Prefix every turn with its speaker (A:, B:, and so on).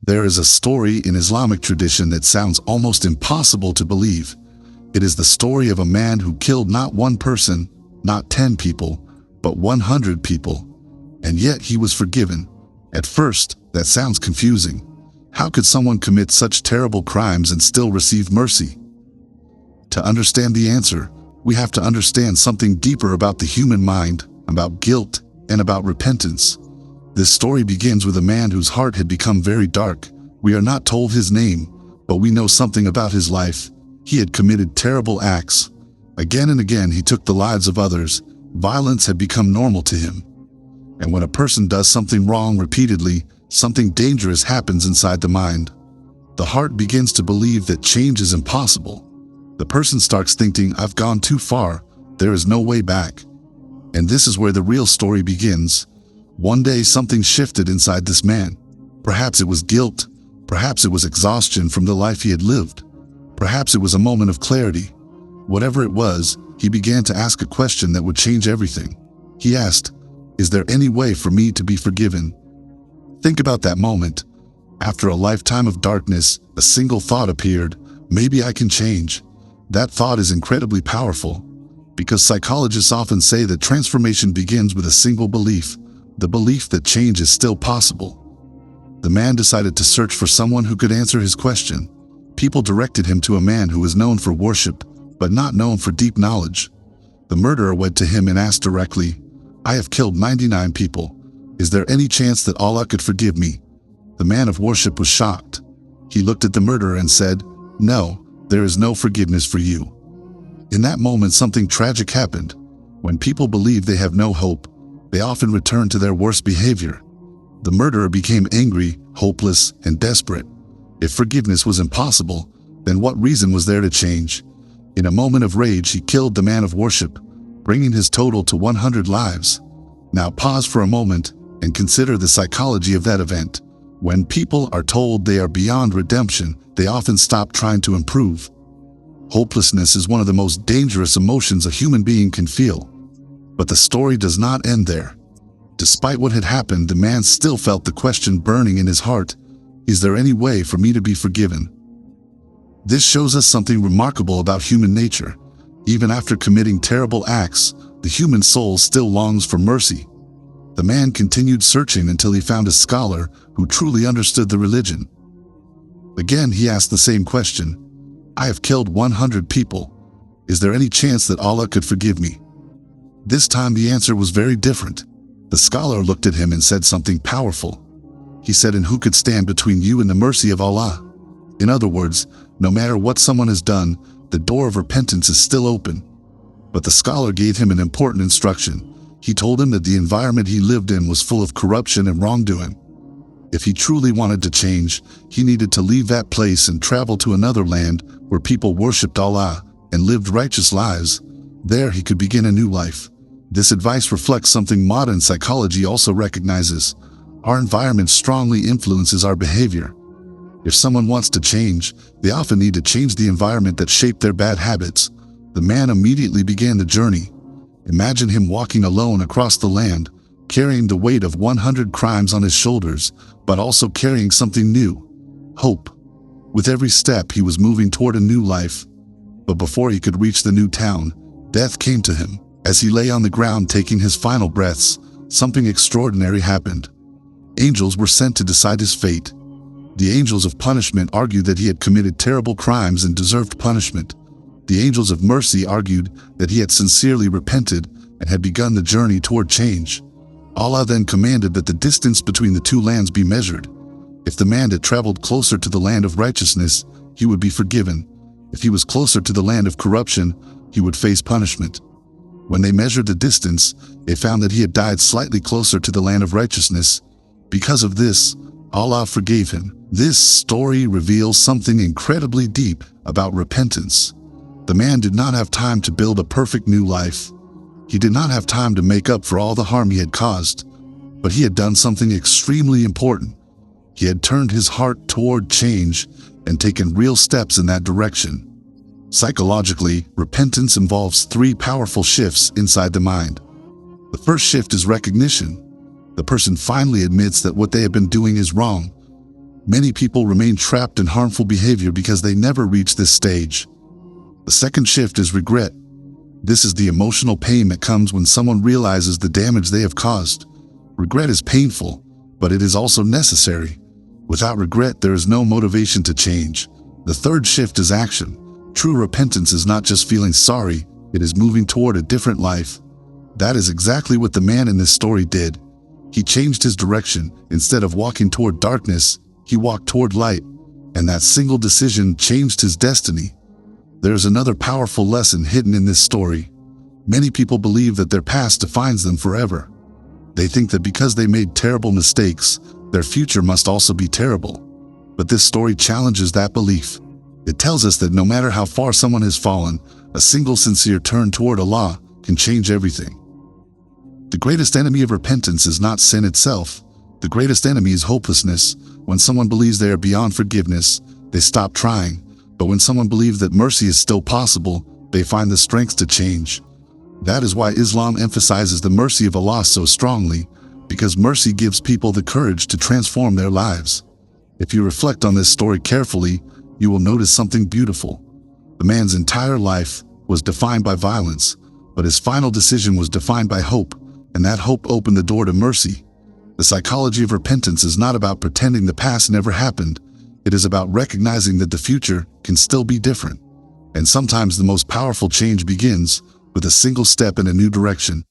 A: There is a story in Islamic tradition that sounds almost impossible to believe. It is the story of a man who killed not one person, not 10 people, but 100 people. And yet he was forgiven. At first, that sounds confusing. How could someone commit such terrible crimes and still receive mercy? To understand the answer, we have to understand something deeper about the human mind, about guilt, and about repentance. This story begins with a man whose heart had become very dark. We are not told his name, but we know something about his life. He had committed terrible acts. Again and again he took the lives of others. Violence had become normal to him. And when a person does something wrong repeatedly, something dangerous happens inside the mind. The heart begins to believe that change is impossible. The person starts thinking, I've gone too far, there is no way back. And this is where the real story begins. One day something shifted inside this man. Perhaps it was guilt. Perhaps it was exhaustion from the life he had lived. Perhaps it was a moment of clarity. Whatever it was, he began to ask a question that would change everything. He asked, is there any way for me to be forgiven? Think about that moment. After a lifetime of darkness, a single thought appeared, maybe I can change. That thought is incredibly powerful, because psychologists often say that transformation begins with a single belief, the belief that change is still possible. The man decided to search for someone who could answer his question. People directed him to a man who was known for worship, but not known for deep knowledge. The murderer went to him and asked directly, I have killed 99 people. Is there any chance that Allah could forgive me? The man of worship was shocked. He looked at the murderer and said, no, there is no forgiveness for you. In that moment, something tragic happened. When people believe they have no hope, they often return to their worst behavior. The murderer became angry, hopeless, and desperate. If forgiveness was impossible, then what reason was there to change? In a moment of rage, he killed the man of worship, bringing his total to 100 lives. Now pause for a moment and consider the psychology of that event. When people are told they are beyond redemption, they often stop trying to improve. Hopelessness is one of the most dangerous emotions a human being can feel. But the story does not end there. Despite what had happened, the man still felt the question burning in his heart, is there any way for me to be forgiven? This shows us something remarkable about human nature. Even after committing terrible acts, the human soul still longs for mercy. The man continued searching until he found a scholar who truly understood the religion. Again, he asked the same question. I have killed 100 people. Is there any chance that Allah could forgive me? This time the answer was very different. The scholar looked at him and said something powerful. He said, and who could stand between you and the mercy of Allah? In other words, no matter what someone has done, the door of repentance is still open. But the scholar gave him an important instruction. He told him that the environment he lived in was full of corruption and wrongdoing. If he truly wanted to change, he needed to leave that place and travel to another land where people worshipped Allah and lived righteous lives. There he could begin a new life. This advice reflects something modern psychology also recognizes. Our environment strongly influences our behavior. If someone wants to change, they often need to change the environment that shaped their bad habits. The man immediately began the journey. Imagine him walking alone across the land, carrying the weight of 100 crimes on his shoulders, but also carrying something new, hope. With every step, he was moving toward a new life. But before he could reach the new town, death came to him. As he lay on the ground taking his final breaths, something extraordinary happened. Angels were sent to decide his fate. The angels of punishment argued that he had committed terrible crimes and deserved punishment. The angels of mercy argued that he had sincerely repented and had begun the journey toward change. Allah then commanded that the distance between the two lands be measured. If the man had traveled closer to the land of righteousness, he would be forgiven. If he was closer to the land of corruption, he would face punishment. When they measured the distance, they found that he had died slightly closer to the land of righteousness. Because of this, Allah forgave him. This story reveals something incredibly deep about repentance. The man did not have time to build a perfect new life. He did not have time to make up for all the harm he had caused, but he had done something extremely important. He had turned his heart toward change and taken real steps in that direction. Psychologically, repentance involves 3 powerful shifts inside the mind. The first shift is recognition. The person finally admits that what they have been doing is wrong. Many people remain trapped in harmful behavior because they never reach this stage. The second shift is regret. This is the emotional pain that comes when someone realizes the damage they have caused. Regret is painful, but it is also necessary. Without regret, there is no motivation to change. The third shift is action. True repentance is not just feeling sorry, it is moving toward a different life. That is exactly what the man in this story did. He changed his direction. Instead of walking toward darkness, he walked toward light, and that single decision changed his destiny. There is another powerful lesson hidden in this story. Many people believe that their past defines them forever. They think that because they made terrible mistakes, their future must also be terrible. But this story challenges that belief. It tells us that no matter how far someone has fallen, a single sincere turn toward Allah can change everything. The greatest enemy of repentance is not sin itself. The greatest enemy is hopelessness. When someone believes they are beyond forgiveness, they stop trying. But when someone believes that mercy is still possible, they find the strength to change. That is why Islam emphasizes the mercy of Allah so strongly, because mercy gives people the courage to transform their lives. If you reflect on this story carefully, you will notice something beautiful. The man's entire life was defined by violence, but his final decision was defined by hope, and that hope opened the door to mercy. The psychology of repentance is not about pretending the past never happened. It is about recognizing that the future can still be different. And sometimes the most powerful change begins with a single step in a new direction.